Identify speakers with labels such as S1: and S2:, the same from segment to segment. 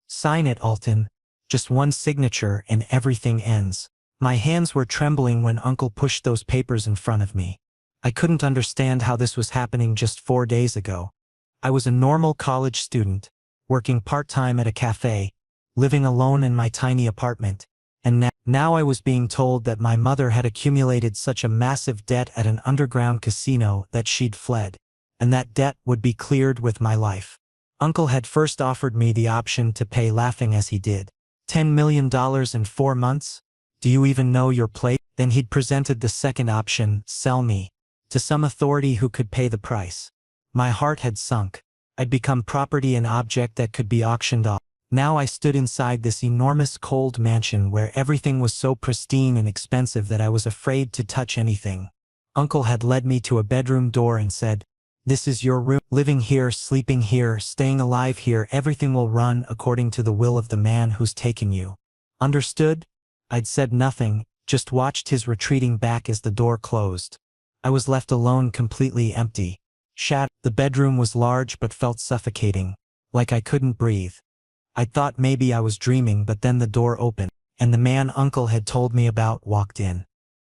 S1: Sign it, Alton. Just one signature and everything ends. My hands were trembling when Uncle pushed those papers in front of me. I couldn't understand how this was happening just 4 days ago. I was a normal college student, working part-time at a cafe, living alone in my tiny apartment, and now I was being told that my mother had accumulated such a massive debt at an underground casino that she'd fled, and that debt would be cleared with my life. Uncle had first offered me the option to pay, laughing as he did. $10 million in 4 months? Do you even know your place? Then he'd presented the second option, sell me, to some authority who could pay the price. My heart had sunk. I'd become property, an object that could be auctioned off. Now I stood inside this enormous cold mansion where everything was so pristine and expensive that I was afraid to touch anything. Uncle had led me to a bedroom door and said, "This is your room. Living here, sleeping here, staying alive here, everything will run according to the will of the man who's taken you. Understood?" I'd said nothing, just watched his retreating back as the door closed. I was left alone, completely empty. The bedroom was large but felt suffocating, like I couldn't breathe. I thought maybe I was dreaming, but then the door opened, and the man Uncle had told me about walked in.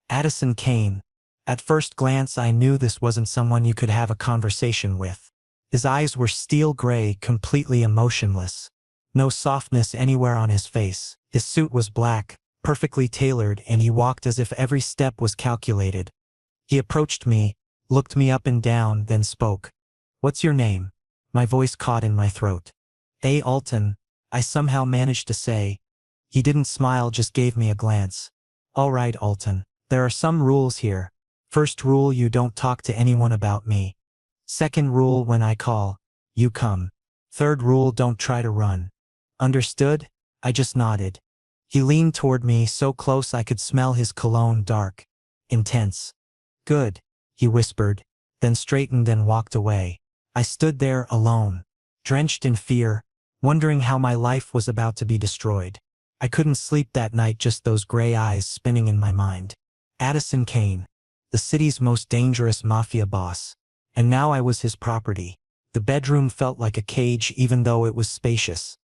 S1: Addison Kane. At first glance I knew this wasn't someone you could have a conversation with. His eyes were steel gray, completely emotionless. No softness anywhere on his face. His suit was black, perfectly tailored, and he walked as if every step was calculated. He approached me, looked me up and down, then spoke. "What's your name?" My voice caught in my throat. "A. Alton," I somehow managed to say. He didn't smile, just gave me a glance. "All right, Alton. There are some rules here. First rule, you don't talk to anyone about me. Second rule, when I call, you come. Third rule, don't try to run. Understood?" I just nodded. He leaned toward me, so close I could smell his cologne, dark, intense. "Good," he whispered, then straightened and walked away. I stood there alone, drenched in fear, wondering how my life was about to be destroyed. I couldn't sleep that night, just those gray eyes spinning in my mind. Addison Kane, the city's most dangerous mafia boss. And now I was his property. The bedroom felt like a cage, even though it was spacious.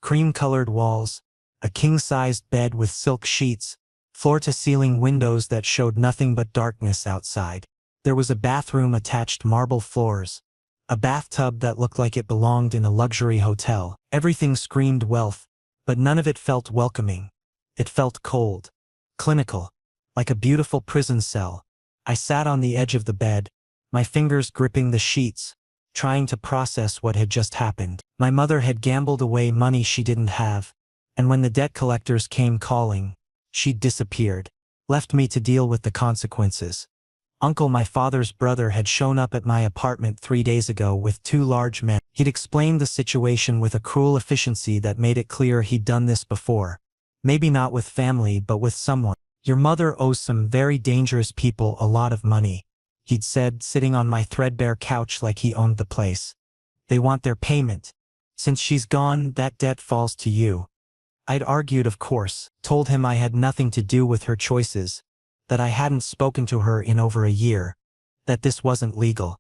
S1: Cream-colored walls, a king-sized bed with silk sheets, floor-to-ceiling windows that showed nothing but darkness outside. There was a bathroom, attached marble floors, a bathtub that looked like it belonged in a luxury hotel. Everything screamed wealth, but none of it felt welcoming. It felt cold, clinical, like a beautiful prison cell. I sat on the edge of the bed, my fingers gripping the sheets, trying to process what had just happened. My mother had gambled away money she didn't have, and when the debt collectors came calling, she'd disappeared, left me to deal with the consequences. Uncle, my father's brother, had shown up at my apartment 3 days ago with 2 large men. He'd explained the situation with a cruel efficiency that made it clear he'd done this before. Maybe not with family, but with someone. "Your mother owes some very dangerous people a lot of money," he'd said, sitting on my threadbare couch like he owned the place. "They want their payment. Since she's gone, that debt falls to you." I'd argued, of course, told him I had nothing to do with her choices, that I hadn't spoken to her in over a year, that this wasn't legal.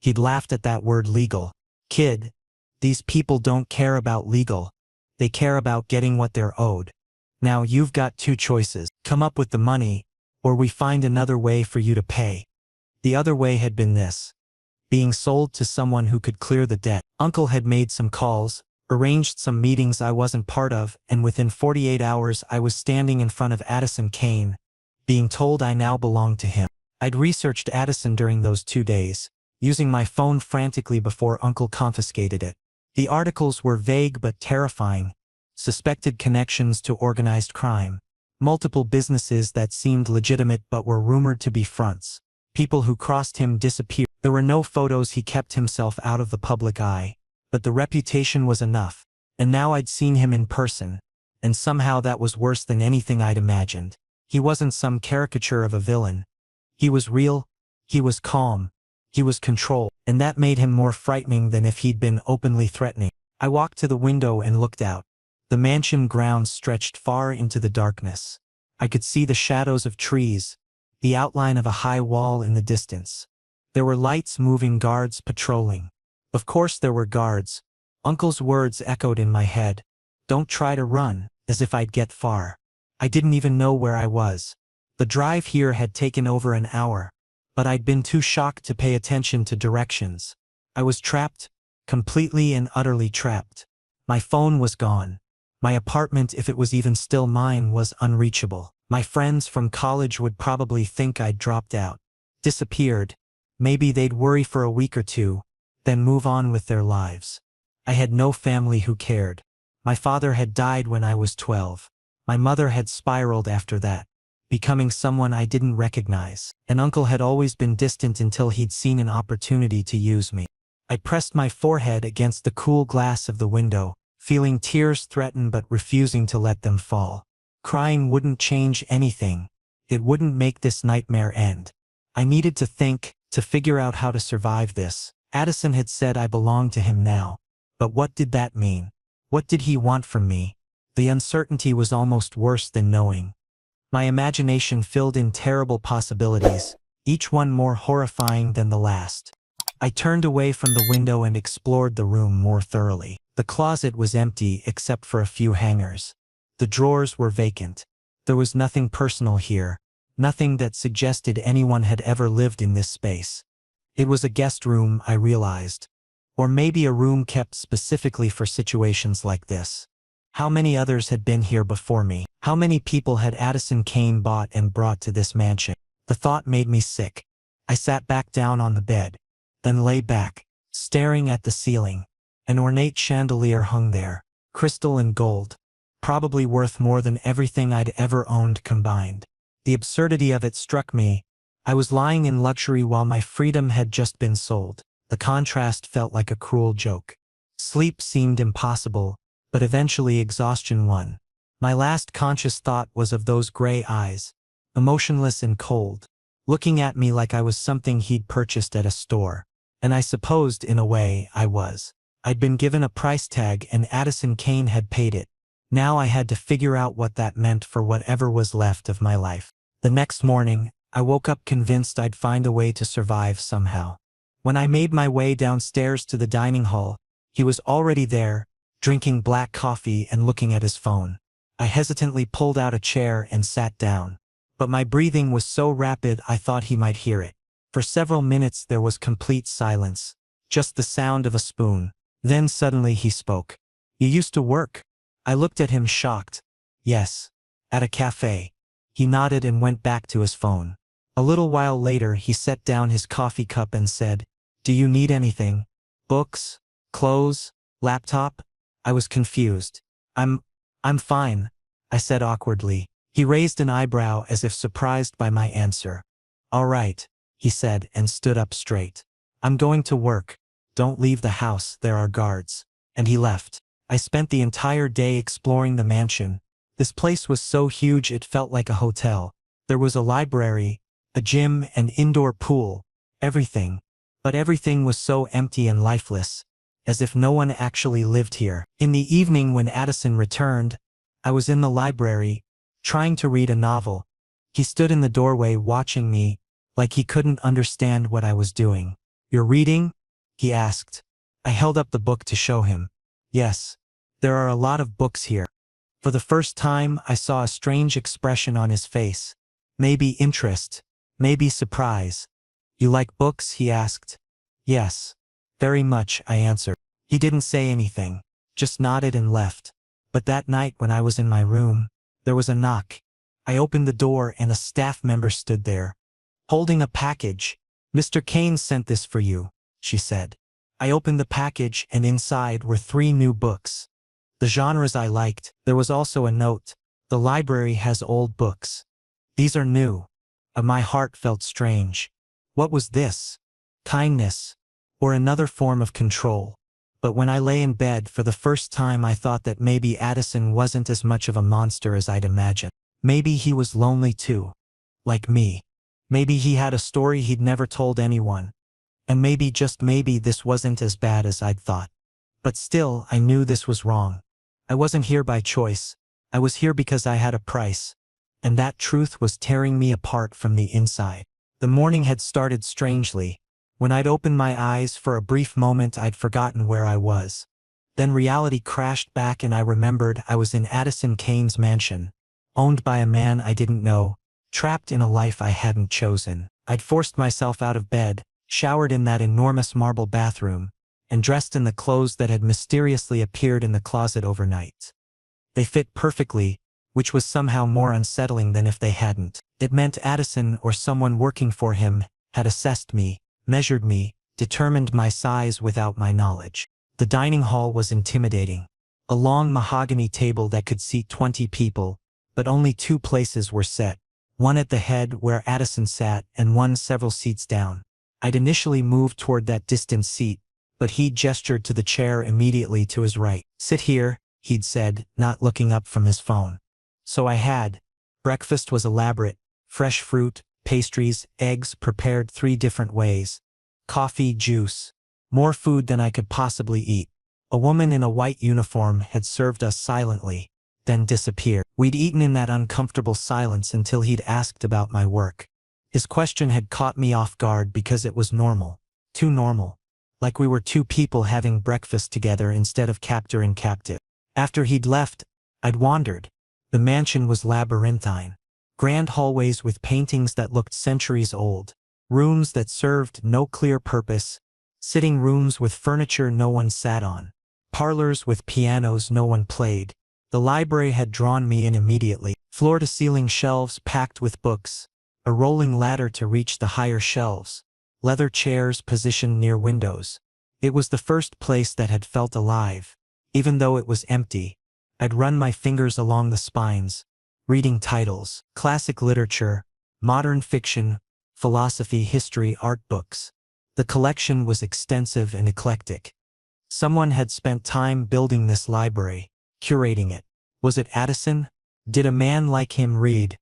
S1: He'd laughed at that word, legal. "Kid, these people don't care about legal. They care about getting what they're owed. Now you've got 2 choices. Come up with the money, or we find another way for you to pay." The other way had been this: being sold to someone who could clear the debt. Uncle had made some calls, arranged some meetings I wasn't part of, and within 48 hours I was standing in front of Addison Kane, being told I now belonged to him. I'd researched Addison during those 2 days, using my phone frantically before Uncle confiscated it. The articles were vague but terrifying. Suspected connections to organized crime. Multiple businesses that seemed legitimate but were rumored to be fronts. People who crossed him disappeared. There were no photos. He kept himself out of the public eye. But the reputation was enough. And now I'd seen him in person. And somehow that was worse than anything I'd imagined. He wasn't some caricature of a villain. He was real. He was calm. He was controlled. And that made him more frightening than if he'd been openly threatening. I walked to the window and looked out. The mansion grounds stretched far into the darkness. I could see the shadows of trees, the outline of a high wall in the distance. There were lights moving, guards patrolling. Of course there were guards. Uncle's words echoed in my head. Don't try to run, as if I'd get far. I didn't even know where I was. The drive here had taken over an hour, but I'd been too shocked to pay attention to directions. I was trapped, completely and utterly trapped. My phone was gone. My apartment, if it was even still mine, was unreachable. My friends from college would probably think I'd dropped out, disappeared. Maybe they'd worry for a week or two, then move on with their lives. I had no family who cared. My father had died when I was 12. My mother had spiraled after that, becoming someone I didn't recognize. An uncle had always been distant until he'd seen an opportunity to use me. I pressed my forehead against the cool glass of the window, feeling tears threaten but refusing to let them fall. Crying wouldn't change anything. It wouldn't make this nightmare end. I needed to think, to figure out how to survive this. Addison had said I belonged to him now. But what did that mean? What did he want from me? The uncertainty was almost worse than knowing. My imagination filled in terrible possibilities, each one more horrifying than the last. I turned away from the window and explored the room more thoroughly. The closet was empty except for a few hangers. The drawers were vacant. There was nothing personal here, nothing that suggested anyone had ever lived in this space. It was a guest room, I realized. Or maybe a room kept specifically for situations like this. How many others had been here before me? How many people had Addison Kane bought and brought to this mansion? The thought made me sick. I sat back down on the bed, then lay back, staring at the ceiling. An ornate chandelier hung there, crystal and gold, probably worth more than everything I'd ever owned combined. The absurdity of it struck me. I was lying in luxury while my freedom had just been sold. The contrast felt like a cruel joke. Sleep seemed impossible, but eventually exhaustion won. My last conscious thought was of those gray eyes, emotionless and cold, looking at me like I was something he'd purchased at a store. And I supposed, in a way, I was. I'd been given a price tag and Addison Kane had paid it. Now I had to figure out what that meant for whatever was left of my life. The next morning, I woke up convinced I'd find a way to survive somehow. When I made my way downstairs to the dining hall, he was already there, drinking black coffee and looking at his phone. I hesitantly pulled out a chair and sat down. But my breathing was so rapid I thought he might hear it. For several minutes there was complete silence, just the sound of a spoon. Then suddenly he spoke. "You used to work?" I looked at him shocked. "Yes. At a cafe." He nodded and went back to his phone. A little while later he set down his coffee cup and said, "Do you need anything? Books? Clothes? Laptop?" I was confused. I'm fine," I said awkwardly. He raised an eyebrow as if surprised by my answer. "All right," he said and stood up straight. "I'm going to work. Don't leave the house, there are guards." And he left. I spent the entire day exploring the mansion. This place was so huge it felt like a hotel. There was a library, a gym, an indoor pool, everything. But everything was so empty and lifeless, as if no one actually lived here. In the evening when Addison returned, I was in the library, trying to read a novel. He stood in the doorway watching me, like he couldn't understand what I was doing. "You're reading?" he asked. I held up the book to show him. "Yes. There are a lot of books here." For the first time, I saw a strange expression on his face. Maybe interest, maybe surprise. "You like books?" he asked. "Yes. Very much," I answered. He didn't say anything, just nodded and left. But that night when I was in my room, there was a knock. I opened the door and a staff member stood there, holding a package. "Mr. Kane sent this for you," she said. I opened the package and inside were 3 new books. The genres I liked. There was also a note. "The library has old books. These are new." My heart felt strange. What was this? Kindness? Or another form of control? But when I lay in bed for the first time I thought that maybe Addison wasn't as much of a monster as I'd imagined. Maybe he was lonely too. Like me. Maybe he had a story he'd never told anyone. And maybe, just maybe, this wasn't as bad as I'd thought. But still, I knew this was wrong. I wasn't here by choice. I was here because I had a price. And that truth was tearing me apart from the inside. The morning had started strangely. When I'd opened my eyes for a brief moment I'd forgotten where I was. Then reality crashed back and I remembered I was in Addison Kane's mansion, owned by a man I didn't know, trapped in a life I hadn't chosen. I'd forced myself out of bed, showered in that enormous marble bathroom, and dressed in the clothes that had mysteriously appeared in the closet overnight. They fit perfectly, which was somehow more unsettling than if they hadn't. It meant Addison or someone working for him had assessed me, measured me, determined my size without my knowledge. The dining hall was intimidating. A long mahogany table that could seat 20 people, but only 2 places were set, one at the head where Addison sat and one several seats down. I'd initially moved toward that distant seat, but he'd gestured to the chair immediately to his right. "Sit here," he'd said, not looking up from his phone. So I had. Breakfast was elaborate, fresh fruit, pastries, eggs prepared 3 different ways, coffee, juice, more food than I could possibly eat. A woman in a white uniform had served us silently, then disappeared. We'd eaten in that uncomfortable silence until he'd asked about my work. His question had caught me off guard because it was normal. Too normal. Like we were 2 people having breakfast together instead of captor and captive. After he'd left, I'd wandered. The mansion was labyrinthine. Grand hallways with paintings that looked centuries old. Rooms that served no clear purpose. Sitting rooms with furniture no one sat on. Parlors with pianos no one played. The library had drawn me in immediately. Floor-to-ceiling shelves packed with books. A rolling ladder to reach the higher shelves. Leather chairs positioned near windows. It was the first place that had felt alive. Even though it was empty, I'd run my fingers along the spines, reading titles, classic literature, modern fiction, philosophy, history, art books. The collection was extensive and eclectic. Someone had spent time building this library, curating it. Was it Addison? Did a man like him read?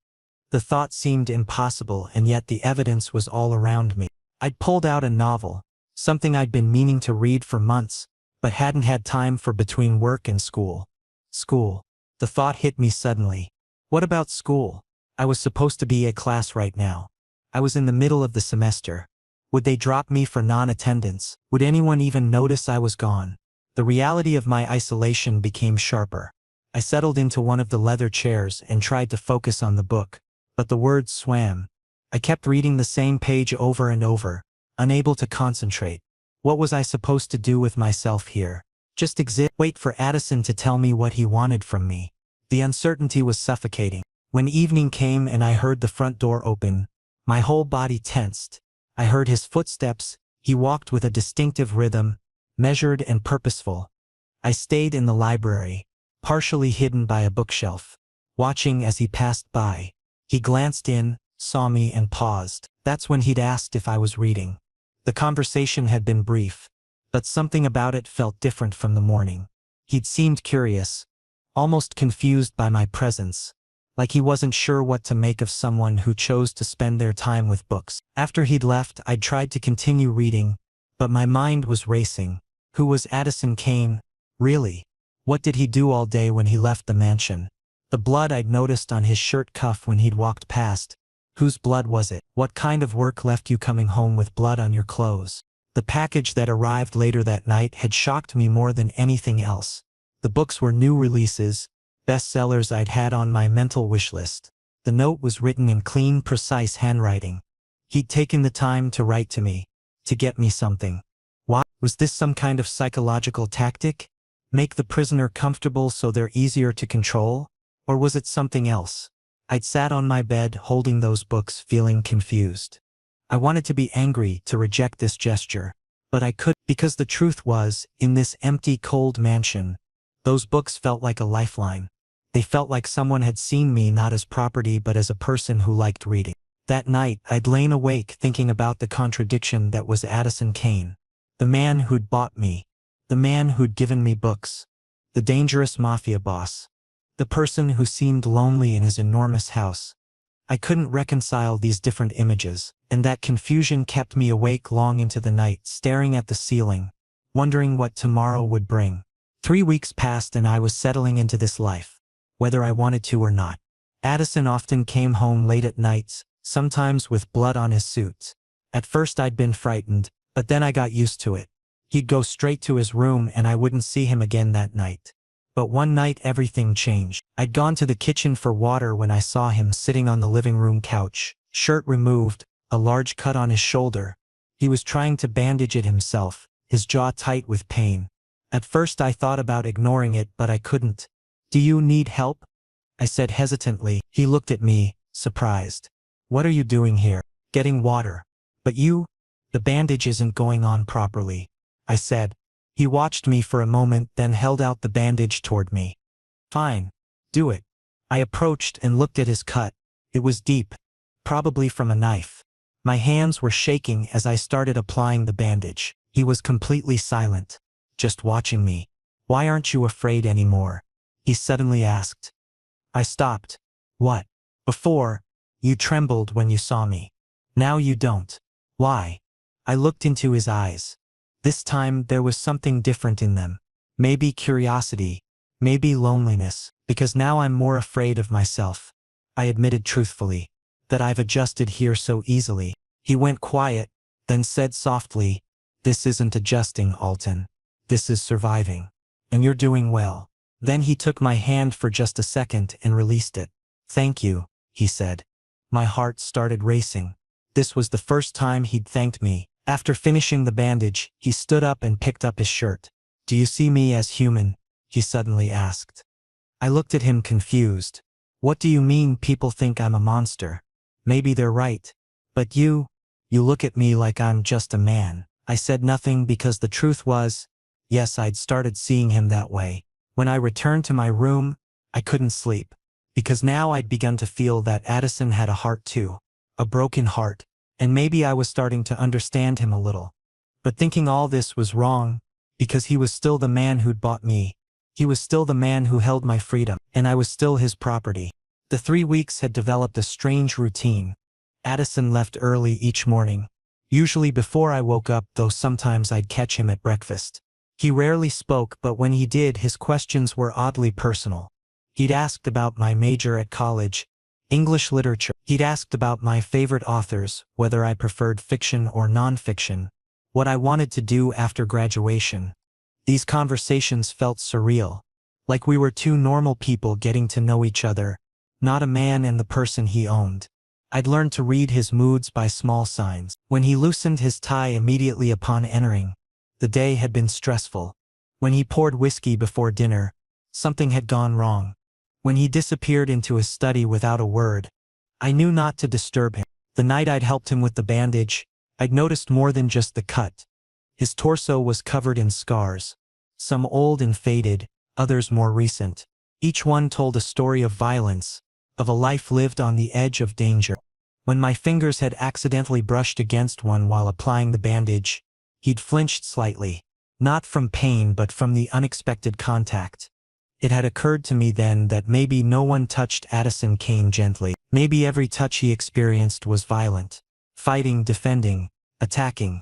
S1: The thought seemed impossible, and yet the evidence was all around me. I'd pulled out a novel, something I'd been meaning to read for months, but hadn't had time for between work and school. School. The thought hit me suddenly. What about school? I was supposed to be at class right now. I was in the middle of the semester. Would they drop me for non-attendance? Would anyone even notice I was gone? The reality of my isolation became sharper. I settled into one of the leather chairs and tried to focus on the book, but the words swam. I kept reading the same page over and over, unable to concentrate. What was I supposed to do with myself here? Just exist, wait for Addison to tell me what he wanted from me. The uncertainty was suffocating. When evening came and I heard the front door open, my whole body tensed. I heard his footsteps. He walked with a distinctive rhythm, measured and purposeful. I stayed in the library, partially hidden by a bookshelf, watching as he passed by. He glanced in, saw me and paused. That's when he'd asked if I was reading. The conversation had been brief, but something about it felt different from the morning. He'd seemed curious, almost confused by my presence, like he wasn't sure what to make of someone who chose to spend their time with books. After he'd left, I tried to continue reading, but my mind was racing. Who was Addison Kane, really? What did he do all day when he left the mansion? The blood I'd noticed on his shirt cuff when he'd walked past. Whose blood was it? What kind of work left you coming home with blood on your clothes? The package that arrived later that night had shocked me more than anything else. The books were new releases, bestsellers I'd had on my mental wish list. The note was written in clean, precise handwriting. He'd taken the time to write to me, to get me something. Why? Was this some kind of psychological tactic? Make the prisoner comfortable so they're easier to control? Or was it something else? I'd sat on my bed holding those books, feeling confused. I wanted to be angry, to reject this gesture, but I couldn't, because the truth was, in this empty, cold mansion, those books felt like a lifeline. They felt like someone had seen me not as property but as a person who liked reading. That night, I'd lain awake thinking about the contradiction that was Addison Kane. The man who'd bought me. The man who'd given me books. The dangerous Mafia boss. The person who seemed lonely in his enormous house. I couldn't reconcile these different images, and that confusion kept me awake long into the night, staring at the ceiling, wondering what tomorrow would bring. 3 weeks passed and I was settling into this life, whether I wanted to or not. Addison often came home late at nights, sometimes with blood on his suits. At first I'd been frightened, but then I got used to it. He'd go straight to his room and I wouldn't see him again that night. But one night everything changed. I'd gone to the kitchen for water when I saw him sitting on the living room couch, shirt removed, a large cut on his shoulder. He was trying to bandage it himself, his jaw tight with pain. At first I thought about ignoring it, but I couldn't. "Do you need help?" I said hesitantly. He looked at me, surprised. "What are you doing here?" "Getting water." "But the bandage isn't going on properly," I said. He watched me for a moment, then held out the bandage toward me. "Fine. Do it." I approached and looked at his cut. It was deep, probably from a knife. My hands were shaking as I started applying the bandage. He was completely silent, just watching me. "Why aren't you afraid anymore?" he suddenly asked. I stopped. "What?" "Before, you trembled when you saw me. Now you don't. Why?" I looked into his eyes. This time there was something different in them. Maybe curiosity, maybe loneliness, because now I'm more afraid of myself. I admitted truthfully that I've adjusted here so easily. He went quiet, then said softly, "This isn't adjusting, Alton. This is surviving. And you're doing well." Then he took my hand for just a second and released it. "Thank you," he said. My heart started racing. This was the first time he'd thanked me. After finishing the bandage, he stood up and picked up his shirt. "Do you see me as human?" he suddenly asked. I looked at him confused. "What do you mean people think I'm a monster?" "Maybe they're right. But you look at me like I'm just a man." I said nothing because the truth was, yes, I'd started seeing him that way. When I returned to my room, I couldn't sleep. Because now I'd begun to feel that Addison had a heart too. A broken heart. And maybe I was starting to understand him a little. But thinking all this was wrong, because he was still the man who'd bought me. He was still the man who held my freedom, and I was still his property. The 3 weeks had developed a strange routine. Addison left early each morning. Usually before I woke up, though sometimes I'd catch him at breakfast. He rarely spoke, but when he did, his questions were oddly personal. He'd asked about my major at college, English literature. He'd asked about my favorite authors, whether I preferred fiction or nonfiction, what I wanted to do after graduation. These conversations felt surreal, like we were two normal people getting to know each other, not a man and the person he owned. I'd learned to read his moods by small signs. When he loosened his tie immediately upon entering, the day had been stressful. When he poured whiskey before dinner, something had gone wrong. When he disappeared into his study without a word, I knew not to disturb him. The night I'd helped him with the bandage, I'd noticed more than just the cut. His torso was covered in scars, some old and faded, others more recent. Each one told a story of violence, of a life lived on the edge of danger. When my fingers had accidentally brushed against one while applying the bandage, he'd flinched slightly, not from pain but from the unexpected contact. It had occurred to me then that maybe no one touched Addison Kane gently. Maybe every touch he experienced was violent. Fighting, defending, attacking.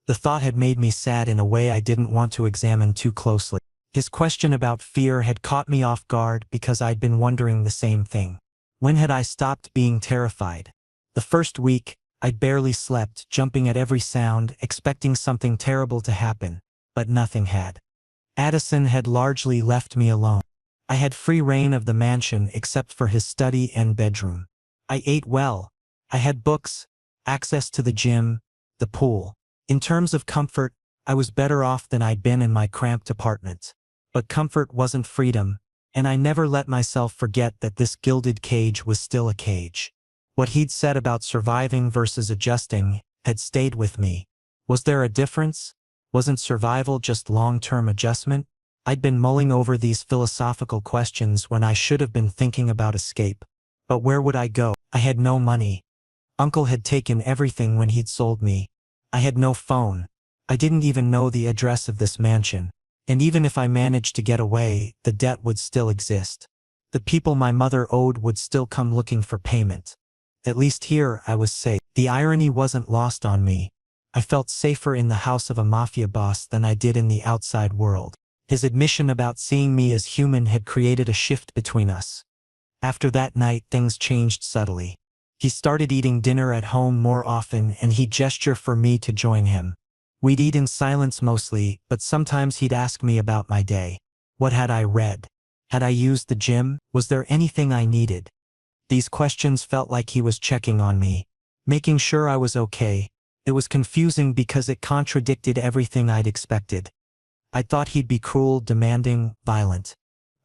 S1: The thought had made me sad in a way I didn't want to examine too closely. His question about fear had caught me off guard because I'd been wondering the same thing. When had I stopped being terrified? The first week, I'd barely slept, jumping at every sound, expecting something terrible to happen. But nothing had. Addison had largely left me alone. I had free reign of the mansion except for his study and bedroom. I ate well. I had books, access to the gym, the pool. In terms of comfort, I was better off than I'd been in my cramped apartment. But comfort wasn't freedom, and I never let myself forget that this gilded cage was still a cage. What he'd said about surviving versus adjusting had stayed with me. Was there a difference? Wasn't survival just long-term adjustment? I'd been mulling over these philosophical questions when I should have been thinking about escape. But where would I go? I had no money. Uncle had taken everything when he'd sold me. I had no phone. I didn't even know the address of this mansion. And even if I managed to get away, the debt would still exist. The people my mother owed would still come looking for payment. At least here I was safe. The irony wasn't lost on me. I felt safer in the house of a mafia boss than I did in the outside world. His admission about seeing me as human had created a shift between us. After that night, things changed subtly. He started eating dinner at home more often, and he'd gesture for me to join him. We'd eat in silence mostly, but sometimes he'd ask me about my day. What had I read? Had I used the gym? Was there anything I needed? These questions felt like he was checking on me, making sure I was okay. It was confusing because it contradicted everything I'd expected. I thought he'd be cruel, demanding, violent.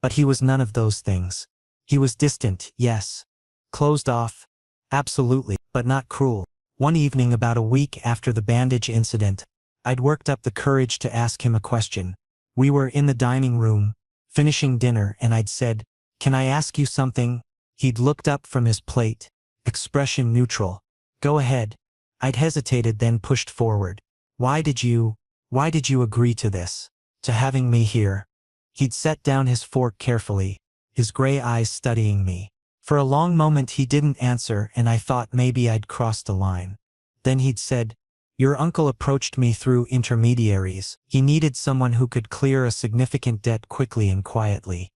S1: But he was none of those things. He was distant, yes. Closed off, absolutely, but not cruel. One evening about a week after the bandage incident, I'd worked up the courage to ask him a question. We were in the dining room, finishing dinner, and I'd said, "Can I ask you something?" He'd looked up from his plate, expression neutral. "Go ahead." I'd hesitated, then pushed forward. Why did you agree to this? To having me here?" He'd set down his fork carefully, his gray eyes studying me. For a long moment he didn't answer, and I thought maybe I'd crossed a line. Then he'd said, "Your uncle approached me through intermediaries. He needed someone who could clear a significant debt quickly and quietly.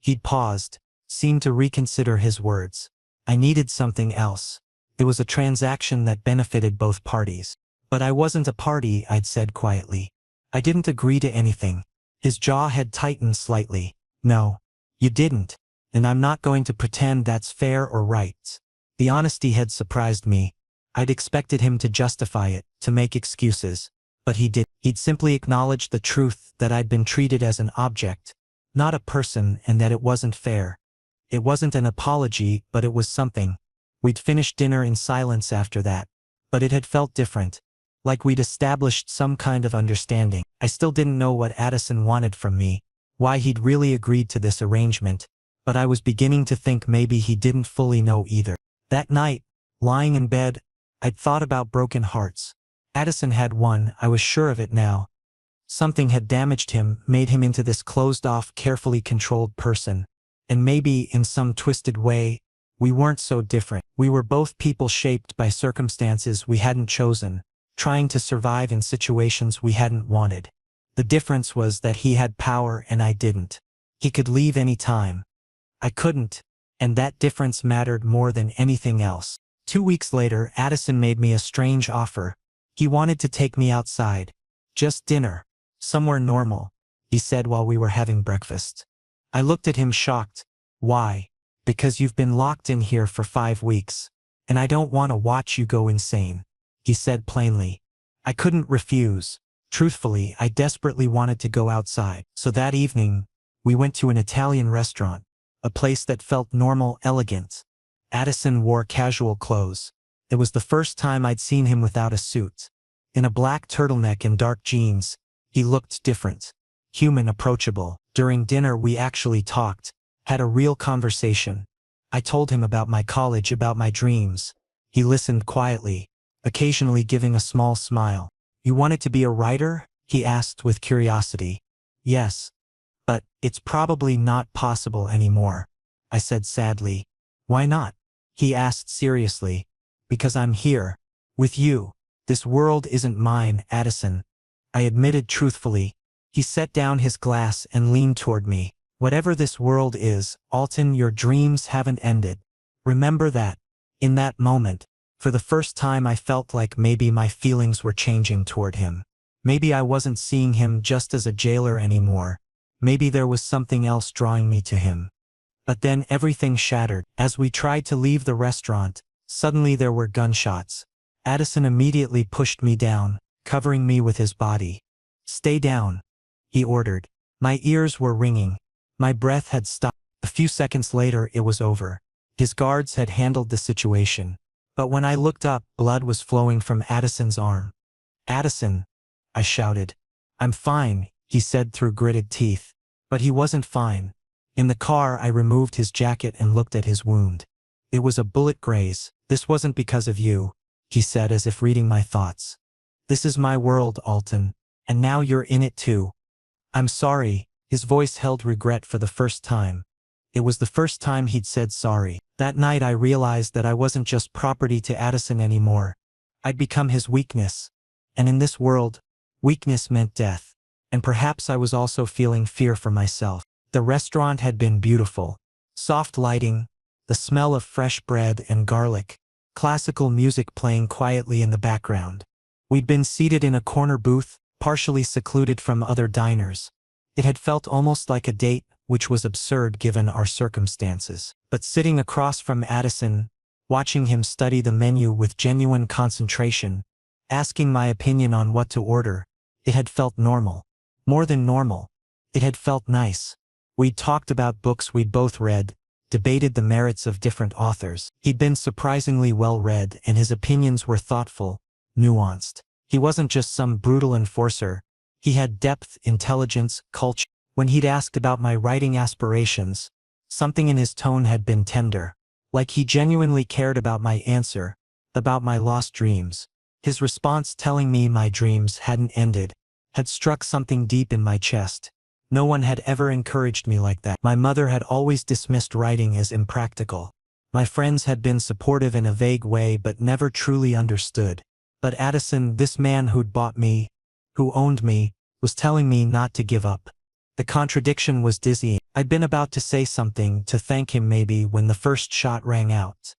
S1: He'd paused, seemed to reconsider his words. I needed something else. It was a transaction that benefited both parties. But I wasn't a party," I'd said quietly. "I didn't agree to anything." His jaw had tightened slightly. "No, you didn't. And I'm not going to pretend that's fair or right." The honesty had surprised me. I'd expected him to justify it, to make excuses. But he didn't. He'd simply acknowledged the truth that I'd been treated as an object, not a person, and that it wasn't fair. It wasn't an apology, but it was something. We'd finished dinner in silence after that. But it had felt different. Like we'd established some kind of understanding. I still didn't know what Addison wanted from me, why he'd really agreed to this arrangement, but I was beginning to think maybe he didn't fully know either. That night, lying in bed, I'd thought about broken hearts. Addison had one, I was sure of it now. Something had damaged him, made him into this closed-off, carefully controlled person. And maybe, in some twisted way, we weren't so different. We were both people shaped by circumstances we hadn't chosen, trying to survive in situations we hadn't wanted. The difference was that he had power and I didn't. He could leave any time. I couldn't, and that difference mattered more than anything else. 2 weeks later, Addison made me a strange offer. He wanted to take me outside. Just dinner. Somewhere normal, he said while we were having breakfast. I looked at him shocked. "Why?" "Because you've been locked in here for 5 weeks. And I don't want to watch you go insane," he said plainly. I couldn't refuse. Truthfully, I desperately wanted to go outside. So that evening, we went to an Italian restaurant, a place that felt normal, elegant. Addison wore casual clothes. It was the first time I'd seen him without a suit. In a black turtleneck and dark jeans, he looked different. Human, approachable. During dinner we actually talked, had a real conversation. I told him about my college, about my dreams. He listened quietly, occasionally giving a small smile. "You wanted to be a writer?" he asked with curiosity. "Yes. But it's probably not possible anymore," I said sadly. "Why not?" he asked seriously. "Because I'm here. With you. This world isn't mine, Addison," I admitted truthfully. He set down his glass and leaned toward me. "Whatever this world is, Alton, your dreams haven't ended. Remember that." In that moment, for the first time I felt like maybe my feelings were changing toward him. Maybe I wasn't seeing him just as a jailer anymore. Maybe there was something else drawing me to him. But then everything shattered. As we tried to leave the restaurant, suddenly there were gunshots. Addison immediately pushed me down, covering me with his body. "Stay down," he ordered. My ears were ringing. My breath had stopped. A few seconds later it was over. His guards had handled the situation. But when I looked up, blood was flowing from Addison's arm. "Addison," I shouted. "I'm fine," he said through gritted teeth. But he wasn't fine. In the car I removed his jacket and looked at his wound. It was a bullet graze. "This wasn't because of you," he said as if reading my thoughts. "This is my world, Alton. And now you're in it too. I'm sorry." His voice held regret for the first time. It was the first time he'd said sorry. That night I realized that I wasn't just property to Addison anymore. I'd become his weakness. And in this world, weakness meant death. And perhaps I was also feeling fear for myself. The restaurant had been beautiful. Soft lighting, the smell of fresh bread and garlic, classical music playing quietly in the background. We'd been seated in a corner booth, partially secluded from other diners. It had felt almost like a date, which was absurd given our circumstances. But sitting across from Addison, watching him study the menu with genuine concentration, asking my opinion on what to order, it had felt normal. More than normal. It had felt nice. We'd talked about books we'd both read, debated the merits of different authors. He'd been surprisingly well read and his opinions were thoughtful, nuanced. He wasn't just some brutal enforcer. He had depth, intelligence, culture. When he'd asked about my writing aspirations, something in his tone had been tender. Like he genuinely cared about my answer, about my lost dreams. His response telling me my dreams hadn't ended, had struck something deep in my chest. No one had ever encouraged me like that. My mother had always dismissed writing as impractical. My friends had been supportive in a vague way but never truly understood. But Addison, this man who'd bought me, who owned me, was telling me not to give up. The contradiction was dizzying. I'd been about to say something, to thank him maybe, when the first shot rang out.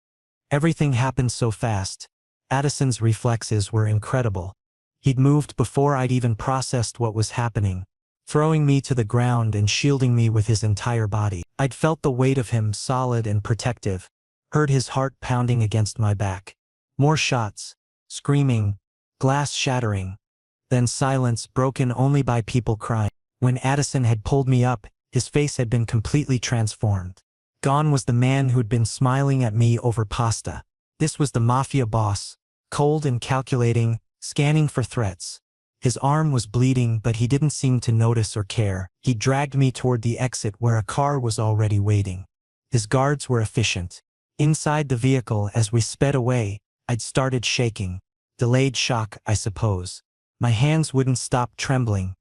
S1: Everything happened so fast. Addison's reflexes were incredible. He'd moved before I'd even processed what was happening, throwing me to the ground and shielding me with his entire body. I'd felt the weight of him, solid and protective, heard his heart pounding against my back. More shots, screaming, glass shattering, then silence broken only by people crying. When Addison had pulled me up, his face had been completely transformed. Gone was the man who'd been smiling at me over pasta. This was the Mafia boss, cold and calculating, scanning for threats. His arm was bleeding but he didn't seem to notice or care. He dragged me toward the exit where a car was already waiting. His guards were efficient. Inside the vehicle as we sped away, I'd started shaking. Delayed shock, I suppose. My hands wouldn't stop trembling.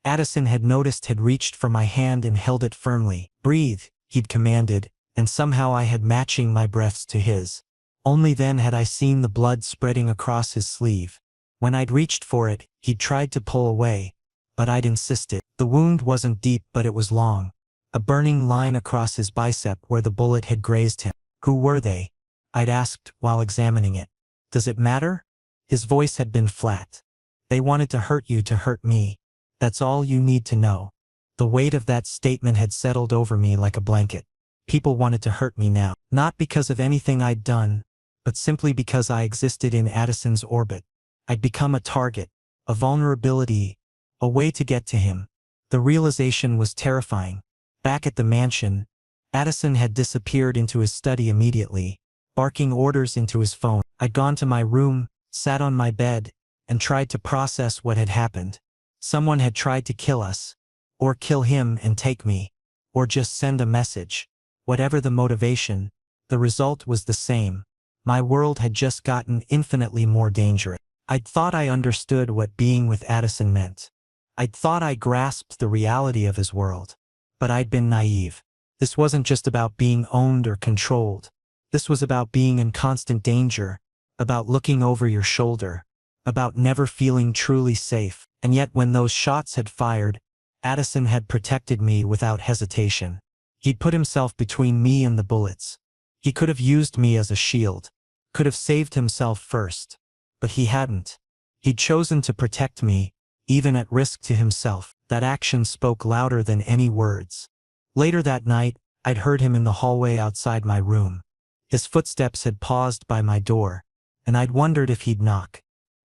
S1: Addison had noticed, had reached for my hand and held it firmly. Breathe, he'd commanded, and somehow I had matching my breaths to his. Only then had I seen the blood spreading across his sleeve. When I'd reached for it, he'd tried to pull away, but I'd insisted. The wound wasn't deep but it was long. A burning line across his bicep where the bullet had grazed him. Who were they? I'd asked while examining it. Does it matter? His voice had been flat. They wanted to hurt you to hurt me. That's all you need to know. The weight of that statement had settled over me like a blanket. People wanted to hurt me now. Not because of anything I'd done, but simply because I existed in Addison's orbit. I'd become a target, a vulnerability, a way to get to him. The realization was terrifying. Back at the mansion, Addison had disappeared into his study immediately, barking orders into his phone. I'd gone to my room, sat on my bed, and tried to process what had happened. Someone had tried to kill us, or kill him and take me, or just send a message. Whatever the motivation, the result was the same. My world had just gotten infinitely more dangerous. I'd thought I understood what being with Addison meant. I'd thought I grasped the reality of his world. But I'd been naive. This wasn't just about being owned or controlled. This was about being in constant danger, about looking over your shoulder, about never feeling truly safe. And yet when those shots had fired, Addison had protected me without hesitation. He'd put himself between me and the bullets. He could have used me as a shield, could have saved himself first. But he hadn't. He'd chosen to protect me, even at risk to himself. That action spoke louder than any words. Later that night, I'd heard him in the hallway outside my room. His footsteps had paused by my door, and I'd wondered if he'd knock.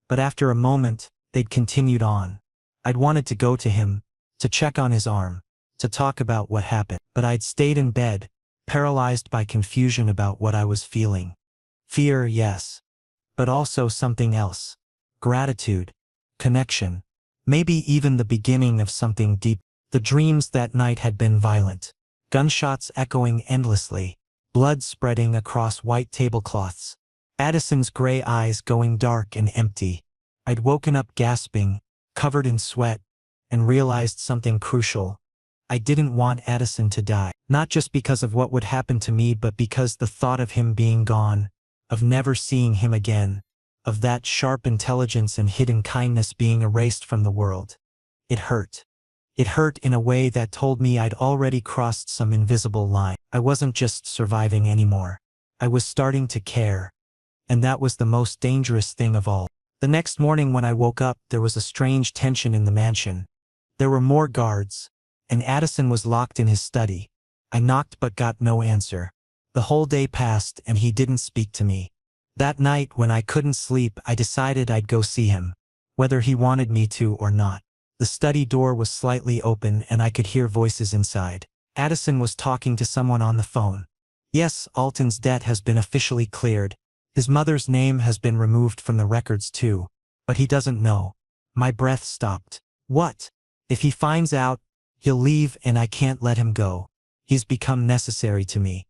S1: But after a moment, they'd continued on. I'd wanted to go to him, to check on his arm, to talk about what happened. But I'd stayed in bed, paralyzed by confusion about what I was feeling. Fear, yes. But also something else. Gratitude. Connection. Maybe even the beginning of something deep. The dreams that night had been violent. Gunshots echoing endlessly. Blood spreading across white tablecloths. Addison's gray eyes going dark and empty. I'd woken up gasping, covered in sweat, and realized something crucial. I didn't want Addison to die. Not just because of what would happen to me, but because the thought of him being gone, of never seeing him again, of that sharp intelligence and hidden kindness being erased from the world. It hurt. It hurt in a way that told me I'd already crossed some invisible line. I wasn't just surviving anymore. I was starting to care. And that was the most dangerous thing of all. The next morning when I woke up, there was a strange tension in the mansion. There were more guards, and Addison was locked in his study. I knocked but got no answer. The whole day passed and he didn't speak to me. That night when I couldn't sleep, I decided I'd go see him, whether he wanted me to or not. The study door was slightly open and I could hear voices inside. Addison was talking to someone on the phone. Yes, Alton's debt has been officially cleared. His mother's name has been removed from the records too. But he doesn't know. My breath stopped. What? If he finds out, he'll leave and I can't let him go. He's become necessary to me.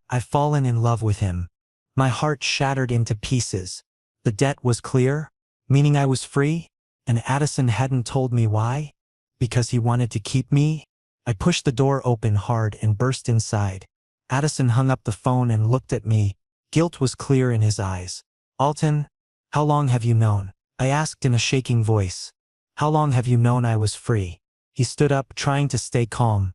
S1: I've fallen in love with him. My heart shattered into pieces. The debt was clear, meaning I was free, and Addison hadn't told me why? Because he wanted to keep me? I pushed the door open hard and burst inside. Addison hung up the phone and looked at me. Guilt was clear in his eyes. Alton, how long have you known? I asked in a shaking voice. How long have you known I was free? He stood up, trying to stay calm.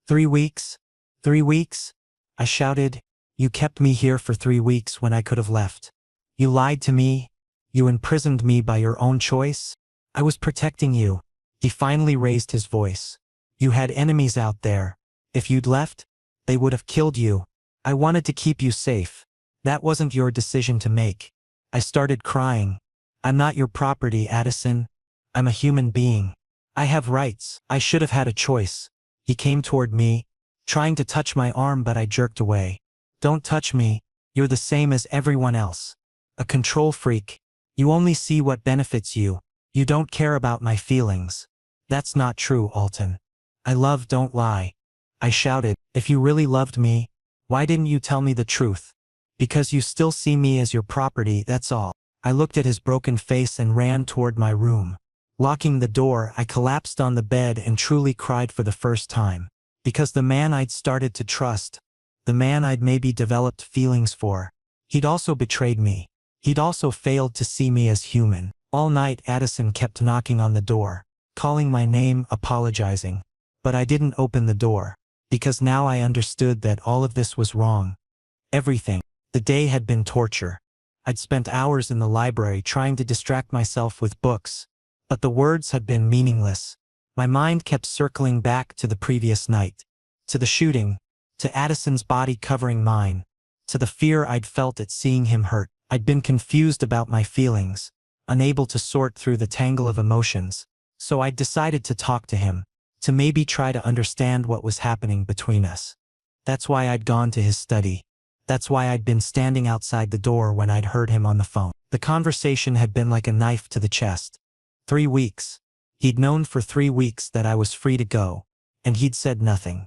S1: 3 weeks? 3 weeks? I shouted. You kept me here for 3 weeks when I could have left. You lied to me. You imprisoned me by your own choice. I was protecting you. He finally raised his voice. You had enemies out there. If you'd left, they would have killed you. I wanted to keep you safe. That wasn't your decision to make. I started crying. I'm not your property, Addison. I'm a human being. I have rights. I should have had a choice. He came toward me, trying to touch my arm, but I jerked away. Don't touch me. You're the same as everyone else. A control freak. You only see what benefits you. You don't care about my feelings. That's not true, Alton. I love, don't lie. I shouted. If you really loved me, why didn't you tell me the truth? Because you still see me as your property, that's all. I looked at his broken face and ran toward my room. Locking the door, I collapsed on the bed and truly cried for the first time. Because the man I'd started to trust, the man I'd maybe developed feelings for, he'd also betrayed me. He'd also failed to see me as human. All night Addison kept knocking on the door, calling my name, apologizing. But I didn't open the door. Because now I understood that all of this was wrong. Everything. The day had been torture. I'd spent hours in the library trying to distract myself with books. But the words had been meaningless. My mind kept circling back to the previous night. To the shooting. To Addison's body covering mine. To the fear I'd felt at seeing him hurt. I'd been confused about my feelings, unable to sort through the tangle of emotions. So I'd decided to talk to him, to maybe try to understand what was happening between us. That's why I'd gone to his study. That's why I'd been standing outside the door when I'd heard him on the phone. The conversation had been like a knife to the chest. 3 weeks. He'd known for 3 weeks that I was free to go, and he'd said nothing.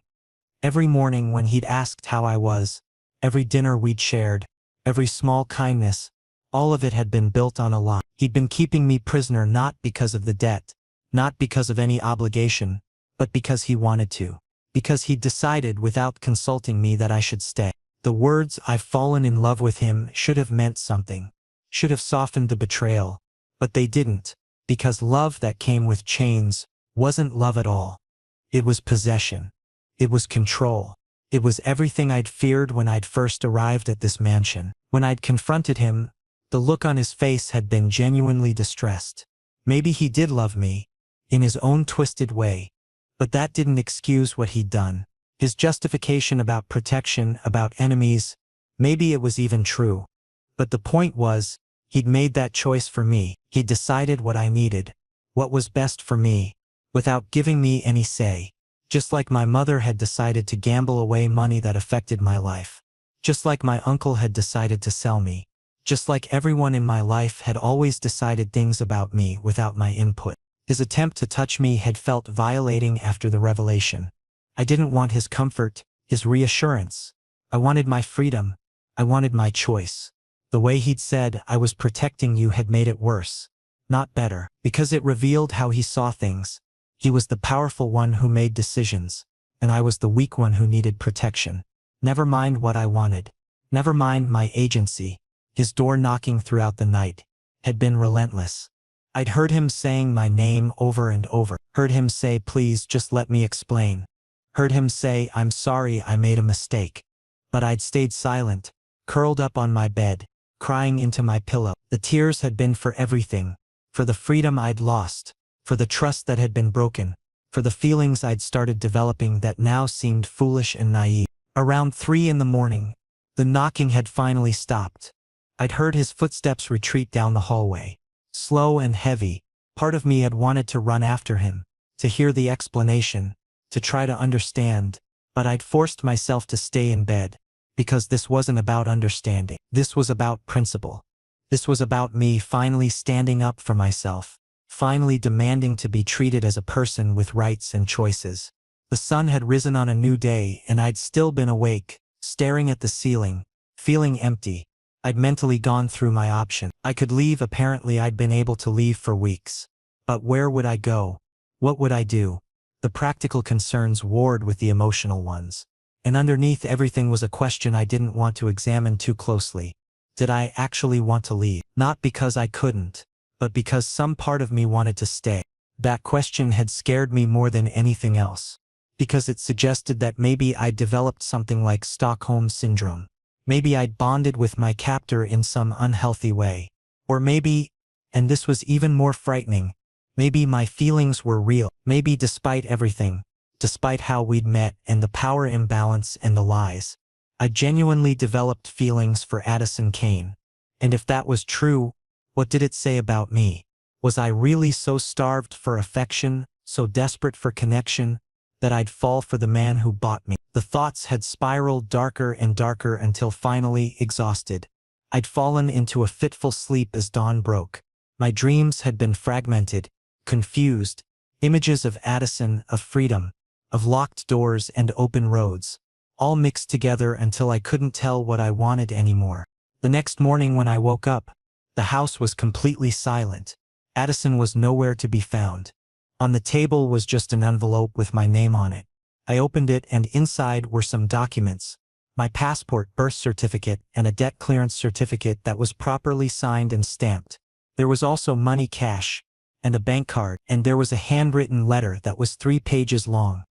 S1: Every morning when he'd asked how I was, every dinner we'd shared, every small kindness, all of it had been built on a lie. He'd been keeping me prisoner not because of the debt, not because of any obligation, but because he wanted to. Because he'd decided without consulting me that I should stay. The words "I've fallen in love with him" should have meant something, should have softened the betrayal, but they didn't, because love that came with chains wasn't love at all. It was possession. It was control. It was everything I'd feared when I'd first arrived at this mansion. When I'd confronted him, the look on his face had been genuinely distressed. Maybe he did love me, in his own twisted way, but that didn't excuse what he'd done. His justification about protection, about enemies, maybe it was even true. But the point was, he'd made that choice for me. He'd decided what I needed, what was best for me, without giving me any say. Just like my mother had decided to gamble away money that affected my life. Just like my uncle had decided to sell me. Just like everyone in my life had always decided things about me without my input. His attempt to touch me had felt violating after the revelation. I didn't want his comfort, his reassurance. I wanted my freedom. I wanted my choice. The way he'd said, "I was protecting you," had made it worse, not better, because it revealed how he saw things. He was the powerful one who made decisions, and I was the weak one who needed protection. Never mind what I wanted. Never mind my agency. His door knocking throughout the night had been relentless. I'd heard him saying my name over and over. Heard him say, "Please just let me explain." Heard him say, "I'm sorry, I made a mistake." But I'd stayed silent, curled up on my bed, crying into my pillow. The tears had been for everything. For the freedom I'd lost. For the trust that had been broken. For the feelings I'd started developing that now seemed foolish and naive. Around 3 in the morning, the knocking had finally stopped. I'd heard his footsteps retreat down the hallway. Slow and heavy. Part of me had wanted to run after him, to hear the explanation, to try to understand, but I'd forced myself to stay in bed, because this wasn't about understanding. This was about principle. This was about me finally standing up for myself, finally demanding to be treated as a person with rights and choices. The sun had risen on a new day and I'd still been awake, staring at the ceiling, feeling empty. I'd mentally gone through my option. I could leave. Apparently I'd been able to leave for weeks. But where would I go? What would I do? The practical concerns warred with the emotional ones. And underneath everything was a question I didn't want to examine too closely. Did I actually want to leave? Not because I couldn't, but because some part of me wanted to stay. That question had scared me more than anything else. Because it suggested that maybe I'd developed something like Stockholm Syndrome. Maybe I'd bonded with my captor in some unhealthy way. Or maybe, and this was even more frightening, maybe my feelings were real. Maybe despite everything, despite how we'd met and the power imbalance and the lies, I genuinely developed feelings for Addison Kane. And if that was true, what did it say about me? Was I really so starved for affection, so desperate for connection, that I'd fall for the man who bought me? The thoughts had spiraled darker and darker until finally, exhausted, I'd fallen into a fitful sleep as dawn broke. My dreams had been fragmented, confused, images of Addison, of freedom, of locked doors and open roads, all mixed together until I couldn't tell what I wanted anymore. The next morning when I woke up, the house was completely silent. Addison was nowhere to be found. On the table was just an envelope with my name on it. I opened it and inside were some documents, my passport, birth certificate, and a debt clearance certificate that was properly signed and stamped. There was also money, cash, and a bank card, and there was a handwritten letter that was 3 pages long.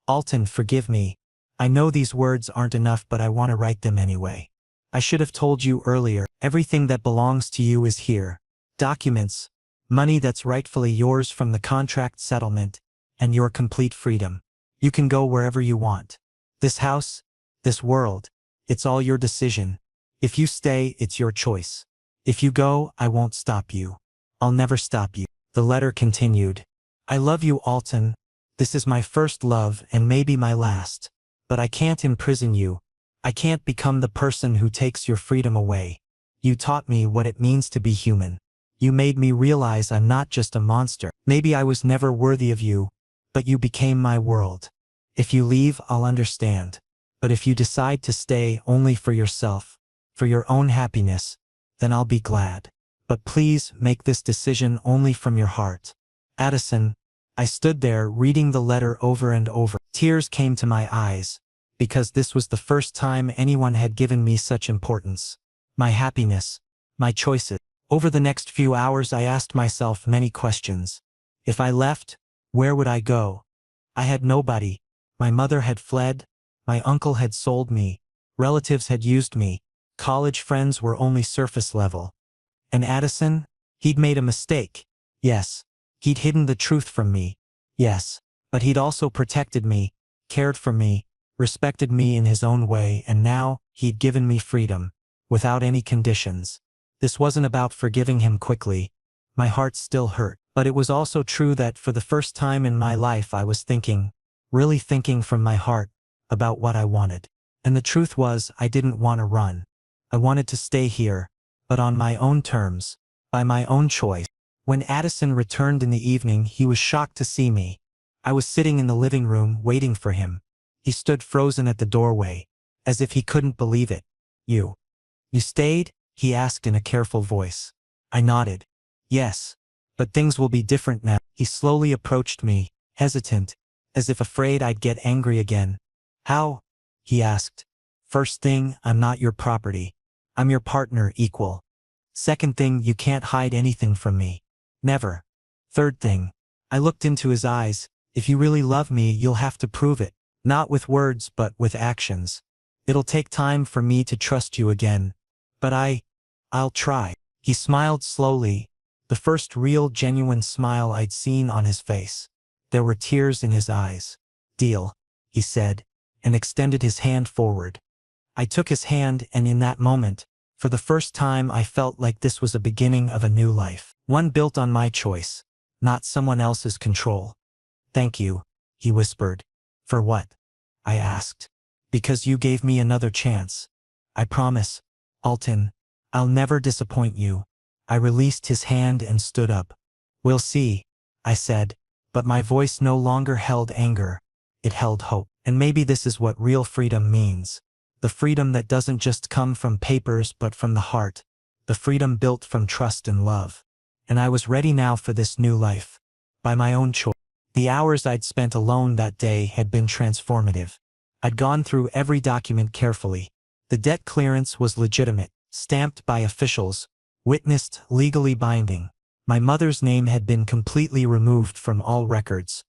S1: Alton, forgive me. I know these words aren't enough, but I want to write them anyway. I should have told you earlier. Everything that belongs to you is here. Documents, money that's rightfully yours from the contract settlement, and your complete freedom. You can go wherever you want. This house, this world, it's all your decision. If you stay, it's your choice. If you go, I won't stop you. I'll never stop you. The letter continued. I love you, Alton. This is my first love and maybe my last. But I can't imprison you. I can't become the person who takes your freedom away. You taught me what it means to be human. You made me realize I'm not just a monster. Maybe I was never worthy of you, but you became my world. If you leave, I'll understand. But if you decide to stay only for yourself, for your own happiness, then I'll be glad. But please make this decision only from your heart. Addison. I stood there reading the letter over and over. Tears came to my eyes, because this was the first time anyone had given me such importance. My happiness, my choices. Over the next few hours I asked myself many questions. If I left, where would I go? I had nobody. My mother had fled. My uncle had sold me. Relatives had used me. College friends were only surface level. And Addison? He'd made a mistake. Yes. He'd hidden the truth from me. Yes. But he'd also protected me, cared for me, respected me in his own way, and now, he'd given me freedom, without any conditions. This wasn't about forgiving him quickly. My heart still hurt. But it was also true that for the first time in my life I was thinking, really thinking from my heart, about what I wanted. And the truth was, I didn't want to run. I wanted to stay here, but on my own terms, by my own choice. When Addison returned in the evening, he was shocked to see me. I was sitting in the living room waiting for him. He stood frozen at the doorway, as if he couldn't believe it. You stayed? He asked in a careful voice. I nodded. Yes. But things will be different now. He slowly approached me, hesitant, as if afraid I'd get angry again. How? He asked. First thing, I'm not your property. I'm your partner, equal. Second thing, you can't hide anything from me. Never. Third thing. I looked into his eyes. If you really love me, you'll have to prove it. Not with words, but with actions. It'll take time for me to trust you again. But I I'll try. He smiled slowly, the first real genuine smile I'd seen on his face. There were tears in his eyes. Deal, he said, and extended his hand forward. I took his hand, and in that moment, for the first time I felt like this was a beginning of a new life. One built on my choice, not someone else's control. Thank you, he whispered. For what? I asked. Because you gave me another chance. I promise, Alton, I'll never disappoint you. I released his hand and stood up. We'll see, I said, but my voice no longer held anger. It held hope. And maybe this is what real freedom means. The freedom that doesn't just come from papers but from the heart. The freedom built from trust and love. And I was ready now for this new life. By my own choice. The hours I'd spent alone that day had been transformative. I'd gone through every document carefully. The debt clearance was legitimate, stamped by officials, witnessed, legally binding. My mother's name had been completely removed from all records.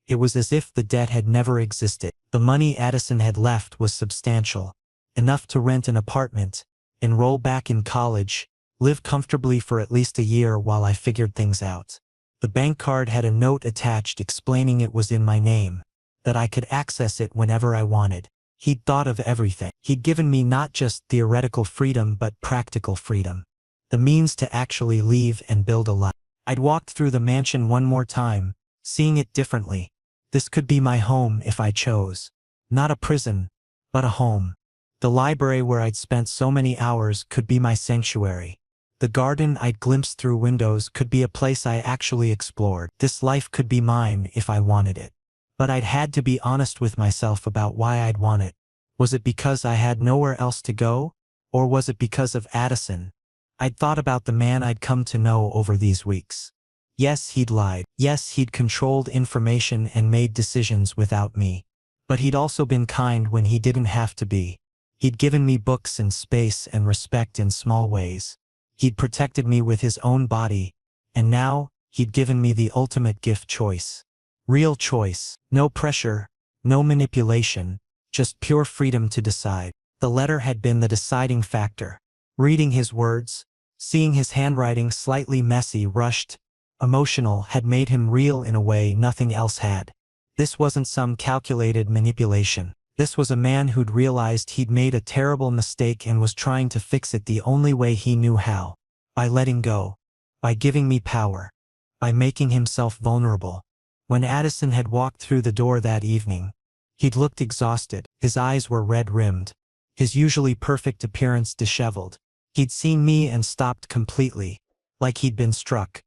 S1: It was as if the debt had never existed. The money Addison had left was substantial, enough to rent an apartment, enroll back in college, live comfortably for at least a year while I figured things out. The bank card had a note attached explaining it was in my name, that I could access it whenever I wanted. He'd thought of everything. He'd given me not just theoretical freedom but practical freedom. The means to actually leave and build a life. I'd walked through the mansion one more time, seeing it differently. This could be my home if I chose. Not a prison, but a home. The library where I'd spent so many hours could be my sanctuary. The garden I'd glimpsed through windows could be a place I actually explored. This life could be mine if I wanted it. But I'd had to be honest with myself about why I'd want it. Was it because I had nowhere else to go? Or was it because of Addison? I'd thought about the man I'd come to know over these weeks. Yes, he'd lied. Yes, he'd controlled information and made decisions without me. But he'd also been kind when he didn't have to be. He'd given me books and space and respect in small ways. He'd protected me with his own body. And now, he'd given me the ultimate gift: choice. Real choice. No pressure, no manipulation, just pure freedom to decide. The letter had been the deciding factor. Reading his words, seeing his handwriting slightly messy, rushed, emotional, had made him real in a way nothing else had. This wasn't some calculated manipulation. This was a man who'd realized he'd made a terrible mistake and was trying to fix it the only way he knew how. By letting go. By giving me power. By making himself vulnerable. When Addison had walked through the door that evening, he'd looked exhausted. His eyes were red-rimmed. His usually perfect appearance disheveled. He'd seen me and stopped completely, like he'd been struck.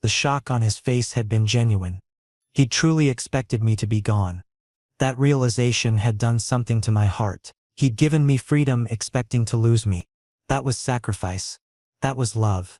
S1: The shock on his face had been genuine. He'd truly expected me to be gone. That realization had done something to my heart. He'd given me freedom expecting to lose me. That was sacrifice. That was love.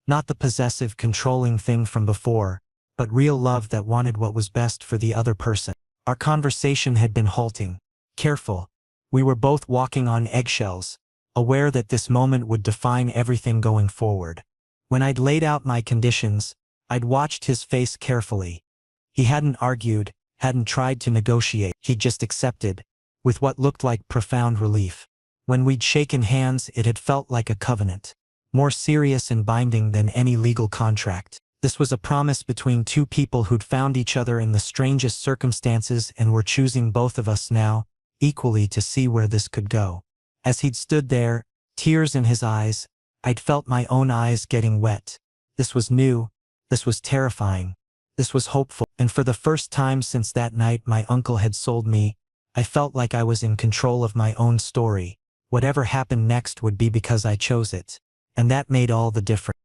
S1: Not the possessive, controlling thing from before, but real love that wanted what was best for the other person. Our conversation had been halting, careful. We were both walking on eggshells, aware that this moment would define everything going forward. When I'd laid out my conditions, I'd watched his face carefully. He hadn't argued, hadn't tried to negotiate. He'd just accepted, with what looked like profound relief. When we'd shaken hands, it had felt like a covenant, more serious and binding than any legal contract. This was a promise between two people who'd found each other in the strangest circumstances and were choosing, both of us now, equally, to see where this could go. As he'd stood there, tears in his eyes, I'd felt my own eyes getting wet. This was new, this was terrifying, this was hopeful, and for the first time since that night my uncle had sold me, I felt like I was in control of my own story. Whatever happened next would be because I chose it. And that made all the difference.